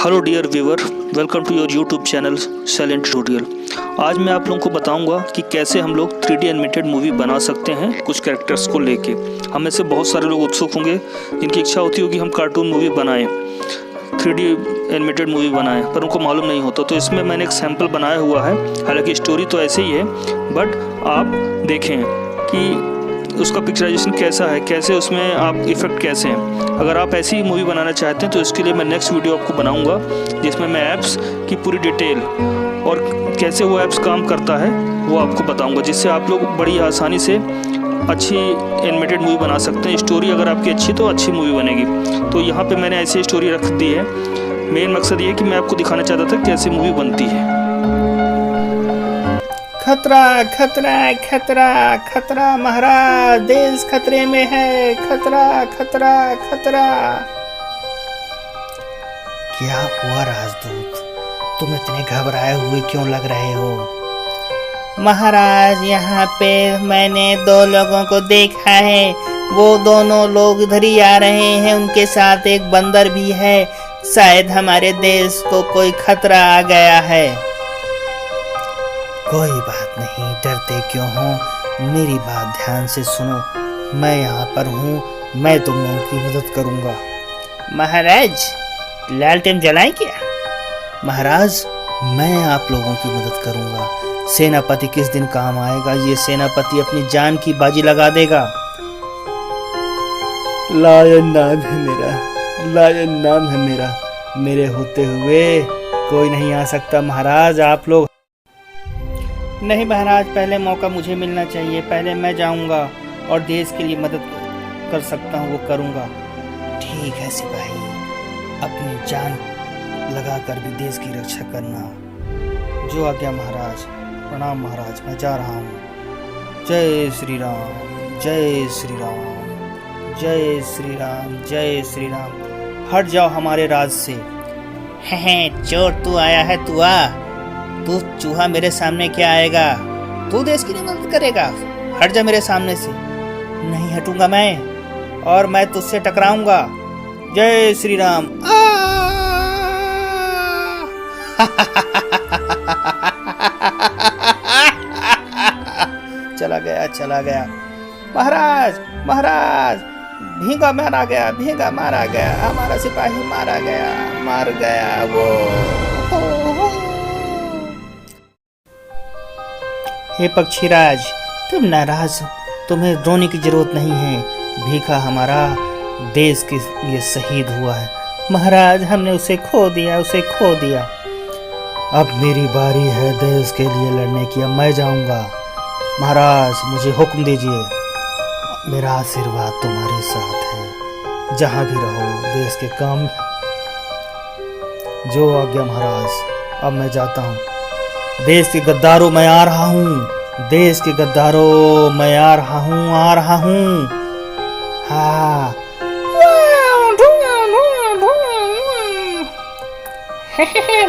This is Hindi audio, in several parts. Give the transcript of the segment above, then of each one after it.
Hello dear viewer, welcome to your YouTube channel silent tutorial. आज मैं आप लोगों को बताऊंगा कि कैसे हम लोग 3D एनिमेटेड मूवी बना सकते हैं कुछ कैरेक्टर्स को लेके। हम में से बहुत सारे लोग उत्सुक होंगे जिनकी इच्छा होती होगी हम कार्टून मूवी बनाएं, 3D एनिमेटेड मूवी बनाएं, पर उनको मालूम नहीं होता। तो इसमें मैंने एक सैम्पल बनाया हुआ है। हालांकि स्टोरी तो ऐसे ही है, बट आप देखें कि उसका पिक्चराइजेशन कैसा है, कैसे उसमें आप इफ़ेक्ट कैसे हैं। अगर आप ऐसी मूवी बनाना चाहते हैं तो इसके लिए मैं नेक्स्ट वीडियो आपको बनाऊंगा जिसमें मैं ऐप्स की पूरी डिटेल और कैसे वो ऐप्स काम करता है वो आपको बताऊंगा, जिससे आप लोग बड़ी आसानी से अच्छी एनिमेटेड मूवी बना सकते हैं। स्टोरी अगर आपकी अच्छी तो अच्छी मूवी बनेगी। तो यहाँ पे मैंने ऐसी स्टोरी रख दी है। मेन मकसद ये है कि मैं आपको दिखाना चाहता था कैसे मूवी बनती है। खतरा खतरा खतरा खतरा महाराज, देश खतरे में है। खतरा खतरा खतरा। क्या हुआ राजदूत, तुम इतने घबराए हुए क्यों लग रहे हो? महाराज, यहाँ पे मैंने दो लोगों को देखा है। वो दोनों लोग इधर ही आ रहे हैं, उनके साथ एक बंदर भी है। शायद हमारे देश को कोई खतरा आ गया है। कोई बात नहीं, डरते क्यों हो? मेरी बात ध्यान से सुनो। मैं यहाँ पर हूँ, मैं तुम लोगों की मदद करूँगा। महाराज, लालटेन जलाएं क्या? महाराज, मैं आप लोगों की मदद करूँगा। सेनापति किस दिन काम आएगा? ये सेनापति अपनी जान की बाजी लगा देगा। लायन नाम है मेरा, लायन नाम है मेरा। मेरे होते हुए कोई नहीं आ सकता। महाराज, आप लोग नहीं। महाराज, पहले मौका मुझे मिलना चाहिए। पहले मैं जाऊंगा और देश के लिए मदद कर सकता हूँ वो करूँगा। ठीक है सिपाही, अपनी जान लगाकर भी देश की रक्षा करना। जो आज्ञा महाराज। प्रणाम महाराज, मैं जा रहा हूँ। जय श्री राम, जय श्री राम, जय श्री राम, जय श्री राम। हट जाओ हमारे राज से। चोर, तू आया है? तू आ। तू चूहा मेरे सामने क्या आएगा? तू देश की मदद करेगा? हट जा मेरे सामने से। नहीं हटूंगा मैं, और मैं तुझसे टकराऊंगा। जय श्री राम। चला गया, चला गया। महाराज, महाराज, भीगा मारा गया, भीगा मारा गया। हमारा सिपाही मारा गया, मार गया वो। हे पक्षीराज, तुम नाराज हो। तुम्हें रोने की जरूरत नहीं है। भीखा हमारा देश के लिए शहीद हुआ है। महाराज, हमने उसे खो दिया, उसे खो दिया। अब मेरी बारी है देश के लिए लड़ने की। अब मैं जाऊंगा। महाराज, मुझे हुक्म दीजिए। मेरा आशीर्वाद तुम्हारे साथ है। जहां भी रहो, देश के काम। जो आज्ञा महाराज। अब मैं जाता हूँ। देश के गद्दारों, मैं आ रहा हूँ। देश के गद्दारों, मैं आ रहा हूँ, आ रहा हूँ। हाँ।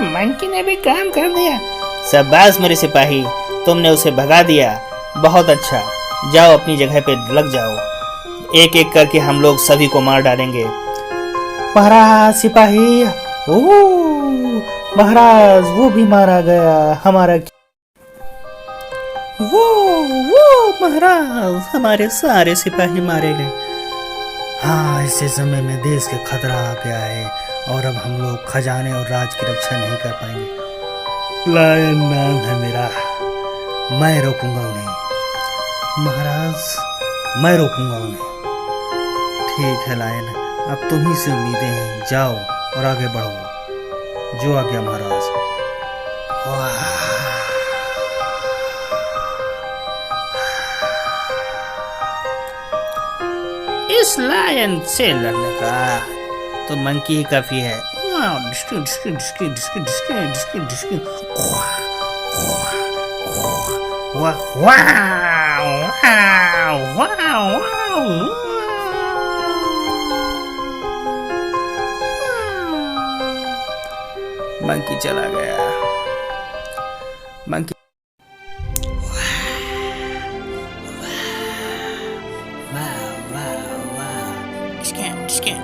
मंकी ने भी काम कर दिया। शाबाश मेरे सिपाही, तुमने उसे भगा दिया। बहुत अच्छा। जाओ अपनी जगह पे लग जाओ। एक एक करके हम लोग सभी को मार डालेंगे। महाराज, सिपाही। ओह महाराज, वो भी मारा गया। हमारा वो महाराज, हमारे सारे सिपाही मारे गए। हाँ, ऐसे समय में देश के खतरा आ गया है और अब हम लोग खजाने और राज की रक्षा नहीं कर पाएंगे। लायन नाम है मेरा, मैं रोकूंगा उन्हें। महाराज, मैं रोकूंगा उन्हें। ठीक है लायन, अब तुम ही से उम्मीदें हैं। जाओ और आगे बढ़ो। जो आज्ञा महाराज। इस लायन से लड़ने का तो मंकी ही काफी है। मंकी चला गया। Monkey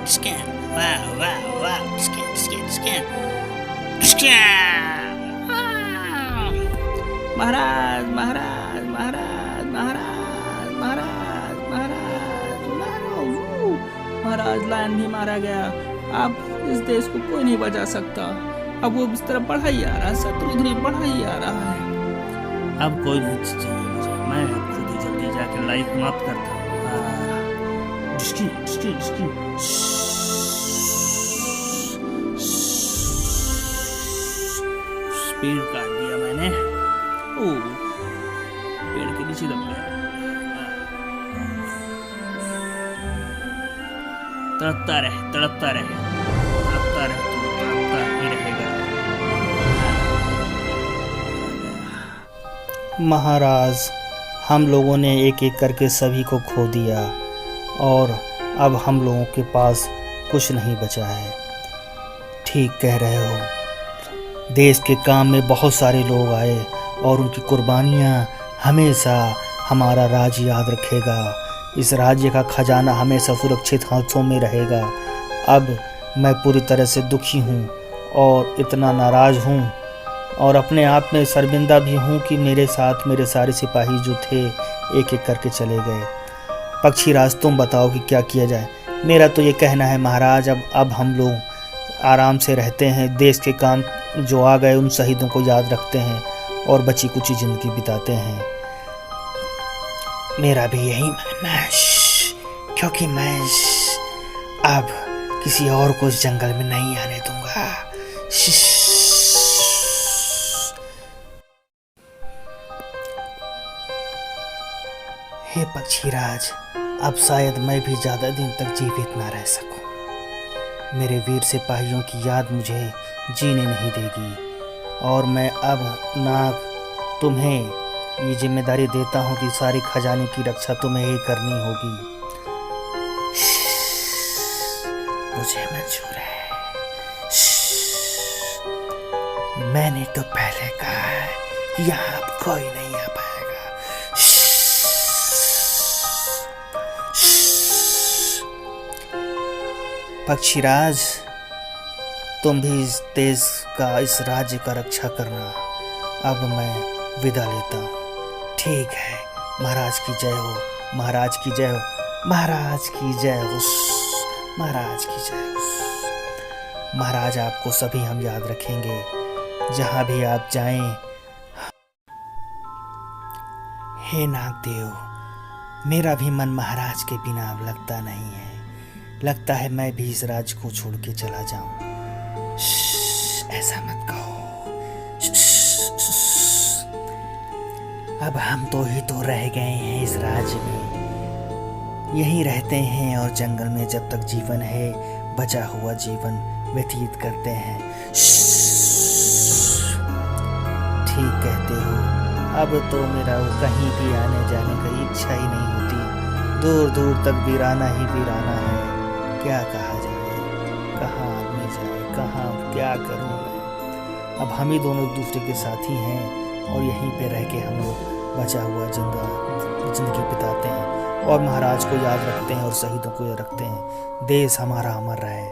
scan. Wow. Scan. महाराज महाराज महाराज महाराज महाराज महाराज महाराज, लायन भी मारा गया। अब इस देश को कोई नहीं बचा सकता। अब वो इस तरफ बढ़ा ही आ रहा है, शत्रुघ्न बढ़ा ही आ रहा है। अब कोई नहीं चाहिए मुझे, मैं खुद ही जल्दी जाकर लाइफ समाप्त करता हूँ। डिस्की डिस्की डिस्की पेड़ काट दिया मैंने। ओ, पेड़ के नीचे दब गया। तड़पता रहे तड़पता रहे तड़पता रहे, तो तड़पता ही रहेगा। महाराज, हम लोगों ने एक एक करके सभी को खो दिया और अब हम लोगों के पास कुछ नहीं बचा है। ठीक कह रहे हो। देश के काम में बहुत सारे लोग आए और उनकी कुर्बानियाँ हमेशा हमारा राज्य याद रखेगा। इस राज्य का खजाना हमेशा सुरक्षित हाथों में रहेगा। अब मैं पूरी तरह से दुखी हूँ और इतना नाराज़ हूँ और अपने आप में शर्मिंदा भी हूँ कि मेरे साथ मेरे सारे सिपाही जो थे एक एक करके चले गए। पक्षीराज, तुम बताओ कि क्या किया जाए। मेरा तो ये कहना है महाराज, अब हम लोग आराम से रहते हैं, देश के काम जो आ गए उन शहीदों को याद रखते हैं और बची कुची ज़िंदगी बिताते हैं। मेरा भी यही मानना है, क्योंकि मैं अब किसी और को इस जंगल में नहीं आने दूंगा। हे पक्षीराज, अब शायद मैं भी ज़्यादा दिन तक जीवित ना रह सकूं। मेरे वीर सिपाहियों की याद मुझे जीने नहीं देगी और मैं अब नाग तुम्हें ये जिम्मेदारी देता हूँ कि सारी खजाने की रक्षा तुम्हें ही करनी होगी। मुझे मंजूर है। मैंने तो पहले कहा है कि यहाँ अब कोई नहीं आ पाएगा। पक्षीराज, तुम भी इस देश का, इस राज्य का रक्षा करना। अब मैं विदा लेता हूँ। ठीक है। महाराज की जय हो, महाराज की जय हो, महाराज की जय हो, महाराज की जय हो। महाराज, आपको सभी हम याद रखेंगे जहाँ भी आप जाएं। हे नागदेव, मेरा भी मन महाराज के बिना अब लगता नहीं है। लगता है मैं भी इस राज्य को छोड़ के चला जाऊं। ऐसा मत कहो। अब हम तो ही तो रह गए हैं इस राज्य में, यहीं रहते हैं और जंगल में जब तक जीवन है बचा हुआ जीवन व्यतीत करते हैं। ठीक कहते हो। अब तो मेरा कहीं भी आने जाने की इच्छा ही नहीं होती। दूर दूर तक वीराना ही वीराना है। क्या कहा जाए, कहाँ आदमी जाए, कहाँ क्या करूँ मैं। अब हम ही दोनों एक दूसरे के साथी हैं और यहीं पे रह के हम लोग बचा हुआ जिंदगी बिताते हैं और महाराज को याद रखते हैं और शहीदों को याद रखते हैं। देश हमारा अमर रहे।